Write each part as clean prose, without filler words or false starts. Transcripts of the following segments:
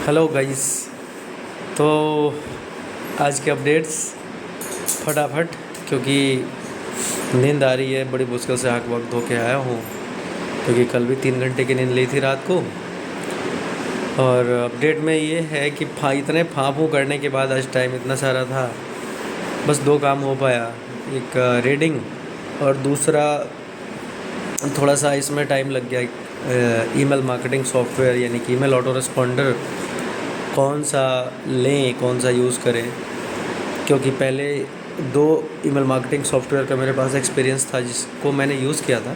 Hello guys. तो आज के अपडेट्स फटाफट, क्योंकि नींद आ रही है, बड़ी मुश्किल से आँख वक्त धो के आया हूँ, क्योंकि कल भी 3 घंटे की नींद ली थी रात को। और अपडेट में ये है कि इतने फाँफू करने के बाद आज टाइम इतना सारा था, बस 2 काम हो पाया। एक रीडिंग, और दूसरा थोड़ा सा इसमें टाइम लग गया। ईमेल मार्केटिंग सॉफ्टवेयर यानी कि ईमेल ऑटो रिस्पॉन्डर कौन सा लें, कौन सा यूज़ करें, क्योंकि पहले 2 ईमेल मार्केटिंग सॉफ्टवेयर का मेरे पास एक्सपीरियंस था जिसको मैंने यूज़ किया था,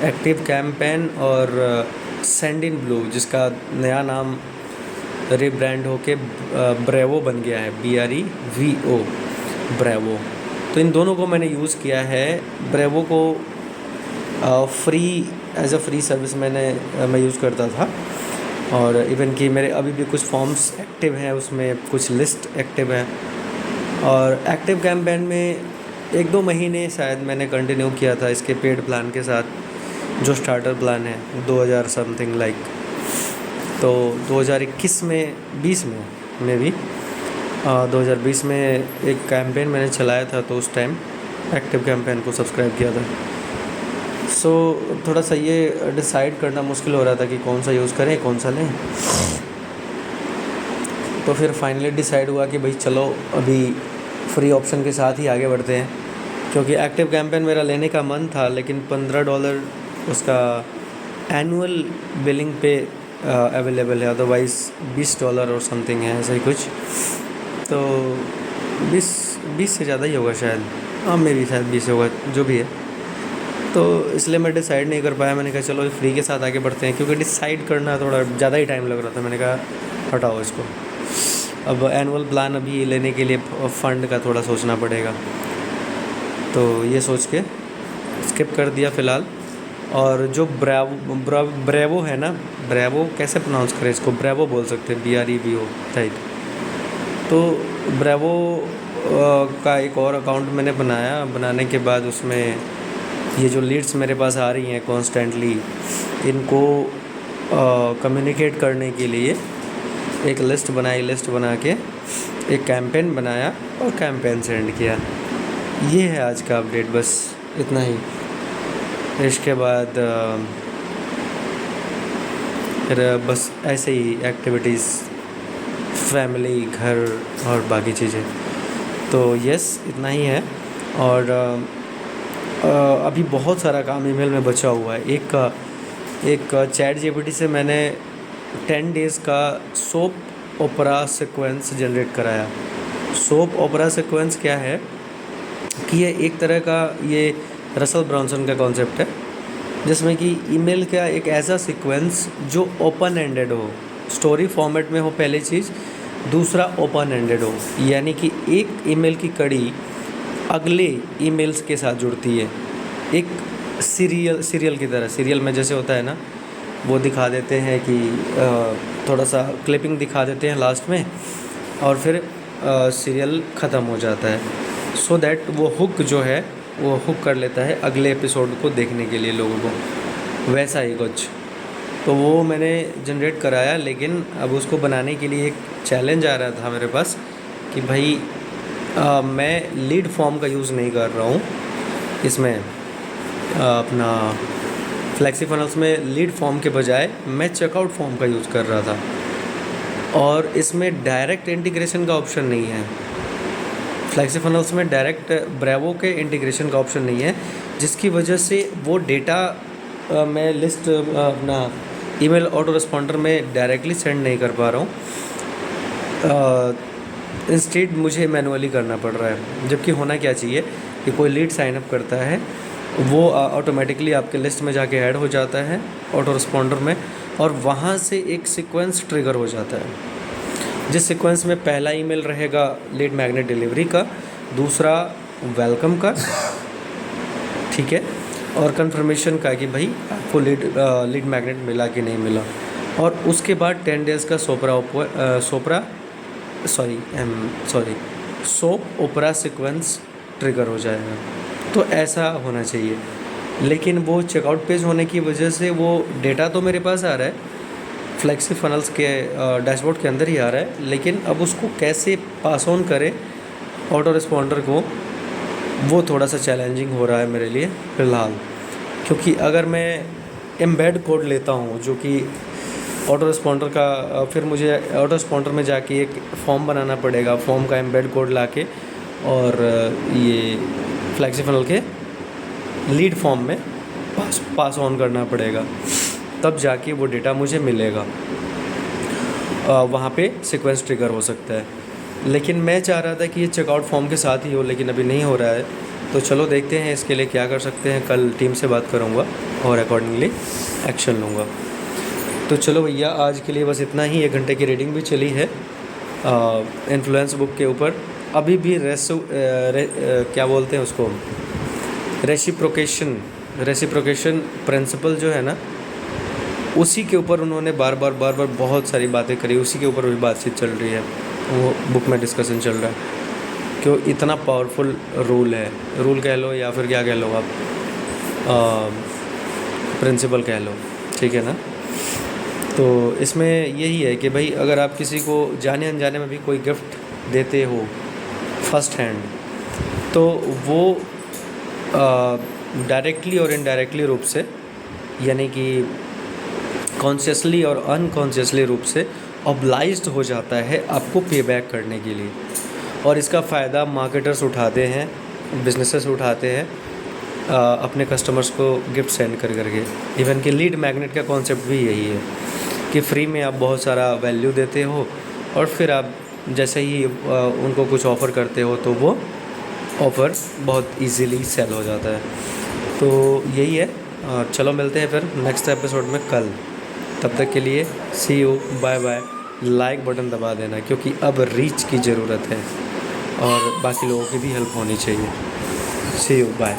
एक्टिव कैंपेन और सेंडिनब्लू, जिसका नया नाम रीब्रांड होके ब्रेवो बन गया है, BREVO, ब्रेवो। तो इन दोनों को मैंने यूज़ किया है। ब्रेवो को free as a free service मैं यूज़ करता था, और इवन कि मेरे अभी भी कुछ फॉर्म्स एक्टिव हैं, उसमें कुछ लिस्ट एक्टिव हैं। और एक्टिव कैंपेन में 1-2 महीने शायद मैंने कंटिन्यू किया था इसके पेड प्लान के साथ, जो स्टार्टर प्लान है 2000 समथिंग लाइक। तो 2021 में 20 में भी 2020 में एक कैंपेन मैंने चलाया था, तो उस टाइम एक्टिव कैंपेन को सब्सक्राइब किया था। सो थोड़ा सा ये डिसाइड करना मुश्किल हो रहा था कि कौन सा यूज़ करें, कौन सा लें। तो फिर फाइनली डिसाइड हुआ कि भाई चलो अभी फ्री ऑप्शन के साथ ही आगे बढ़ते हैं, क्योंकि एक्टिव कैंपेन मेरा लेने का मन था, लेकिन $15 उसका एनुअल बिलिंग पे अवेलेबल है, अदरवाइज़ $20 और समथिंग है, ऐसा ही कुछ। तो 20 से ज़्यादा ही होगा शायद, हाँ मे भी शायद 20 होगा, जो भी है। तो इसलिए मैं डिसाइड नहीं कर पाया। मैंने कहा चलो फ्री के साथ आगे बढ़ते हैं, क्योंकि डिसाइड करना थोड़ा ज़्यादा ही टाइम लग रहा था। मैंने कहा हटाओ इसको, अब एनुअल प्लान अभी लेने के लिए फ़ंड का थोड़ा सोचना पड़ेगा, तो ये सोच के स्किप कर दिया फ़िलहाल। और जो ब्रेवो है ना, ब्रेवो कैसे प्रोनाउंस करें इसको, ब्रेवो बोल सकते हैं, BREVO राइट। तो ब्रेवो का एक और अकाउंट मैंने बनाने के बाद उसमें ये जो लीड्स मेरे पास आ रही हैं कॉन्स्टेंटली, इनको कम्युनिकेट करने के लिए एक लिस्ट बना के एक कैंपेन बनाया और कैंपेन सेंड किया। ये है आज का अपडेट, बस इतना ही। इसके बाद फिर बस ऐसे ही एक्टिविटीज़, फैमिली, घर और बाकी चीज़ें। तो यस, इतना ही है। और अभी बहुत सारा काम ईमेल में बचा हुआ है। एक चैट GPT से मैंने 10 डेज़ का सोप ओपरा सीक्वेंस जनरेट कराया। सोप ओपरा सीक्वेंस क्या है कि ये एक तरह का, ये रसल ब्रांसन का कॉन्सेप्ट है, जिसमें कि ईमेल का एक ऐसा सीक्वेंस जो ओपन एंडेड हो, स्टोरी फॉर्मेट में हो पहली चीज़, दूसरा ओपन एंडेड हो, यानी कि एक ईमेल की कड़ी अगले ईमेल्स के साथ जुड़ती है, एक सीरियल की तरह। सीरियल में जैसे होता है ना, वो दिखा देते हैं कि थोड़ा सा क्लिपिंग दिखा देते हैं लास्ट में, और फिर सीरियल ख़त्म हो जाता है, सो दैट वो हुक जो है वो हुक कर लेता है अगले एपिसोड को देखने के लिए लोगों को, वैसा ही कुछ। तो वो मैंने जनरेट कराया, लेकिन अब उसको बनाने के लिए एक चैलेंज आ रहा था मेरे पास कि भाई मैं लीड फॉर्म का यूज़ नहीं कर रहा हूँ इसमें, अपना फ्लेक्सी फनल्स में लीड फॉर्म के बजाय मैं चेकआउट फॉर्म का यूज़ कर रहा था, और इसमें डायरेक्ट इंटीग्रेशन का ऑप्शन नहीं है। फ्लेक्सी फनल्स में डायरेक्ट ब्रेवो के इंटीग्रेशन का ऑप्शन नहीं है, जिसकी वजह से वो डेटा मैं लिस्ट अपना ईमेल ऑटो रिस्पॉन्डर में डायरेक्टली सेंड नहीं कर पा रहा हूँ। इंस्टेड मुझे मैनुअली करना पड़ रहा है, जबकि होना क्या चाहिए कि कोई लीड साइनअप करता है, वो ऑटोमेटिकली आपके लिस्ट में जाके ऐड हो जाता है ऑटो रिस्पॉन्डर में, और वहाँ से एक सीक्वेंस ट्रिगर हो जाता है, जिस सीक्वेंस में पहला ईमेल रहेगा लीड मैग्नेट डिलीवरी का, दूसरा वेलकम का, ठीक है, और कंफर्मेशन का कि भाई आपको लीड मैग्नेट मिला कि नहीं मिला, और उसके बाद 10 डेज़ का सोप ओपरा सीक्वेंस ट्रिगर हो जाएगा। तो ऐसा होना चाहिए। लेकिन वो चेकआउट पेज होने की वजह से वो डेटा तो मेरे पास आ रहा है, फ्लेक्सी फनल्स के डैशबोर्ड के अंदर ही आ रहा है, लेकिन अब उसको कैसे पास ऑन करें ऑटो रिस्पॉन्डर को, वो थोड़ा सा चैलेंजिंग हो रहा है मेरे लिए फ़िलहाल। क्योंकि अगर मैं एम्बेड कोड लेता हूँ जो कि ऑटो रिस्पॉन्डर का, फिर मुझे ऑटो रिस्पॉन्डर में जाके एक फॉर्म बनाना पड़ेगा, फॉर्म का एम्बेड कोड लाके और ये फ्लेक्सी फनल के लीड फॉर्म में पास ऑन करना पड़ेगा, तब जाके वो डेटा मुझे मिलेगा, वहाँ पे सीक्वेंस ट्रिगर हो सकता है। लेकिन मैं चाह रहा था कि ये चेकआउट फॉर्म के साथ ही हो, लेकिन अभी नहीं हो रहा है। तो चलो देखते हैं इसके लिए क्या कर सकते हैं। कल टीम से बात करूँगा और अकॉर्डिंगली एक्शन लूँगा। तो चलो भैया, आज के लिए बस इतना ही। 1 घंटे की रीडिंग भी चली है इन्फ्लुएंस बुक के ऊपर। अभी भी क्या बोलते हैं उसको, रेसिप्रोकेशन प्रिंसिपल जो है ना, उसी के ऊपर उन्होंने बार बार बहुत सारी बातें करी, उसी के ऊपर भी बातचीत चल रही है, वो बुक में डिस्कशन चल रहा है। क्यों इतना पावरफुल रूल है, रूल कह लो या फिर क्या कह लो आप, प्रिंसिपल कह लो, ठीक है ना। तो इसमें यही है कि भाई अगर आप किसी को जाने अनजाने में भी कोई गिफ्ट देते हो फर्स्ट हैंड, तो वो डायरेक्टली और इनडायरेक्टली रूप से, यानी कि कॉन्शियसली और अनकॉन्शियसली रूप से ऑब्लाइज्ड हो जाता है आपको पे बैक करने के लिए। और इसका फ़ायदा मार्केटर्स उठाते हैं, बिजनेसेस उठाते हैं अपने कस्टमर्स को गिफ्ट सेंड करके। इवन कि लीड मैग्नेट का कॉन्सेप्ट भी यही है कि फ्री में आप बहुत सारा वैल्यू देते हो और फिर आप जैसे ही उनको कुछ ऑफ़र करते हो तो वो ऑफ़र बहुत इजीली सेल हो जाता है। तो यही है। चलो मिलते हैं फिर नेक्स्ट एपिसोड में कल। तब तक के लिए see you, bye bye. Like button दबा देना क्योंकि अब रीच की ज़रूरत है और बाकी लोगों की भी हेल्प होनी चाहिए। सी यू, बाय।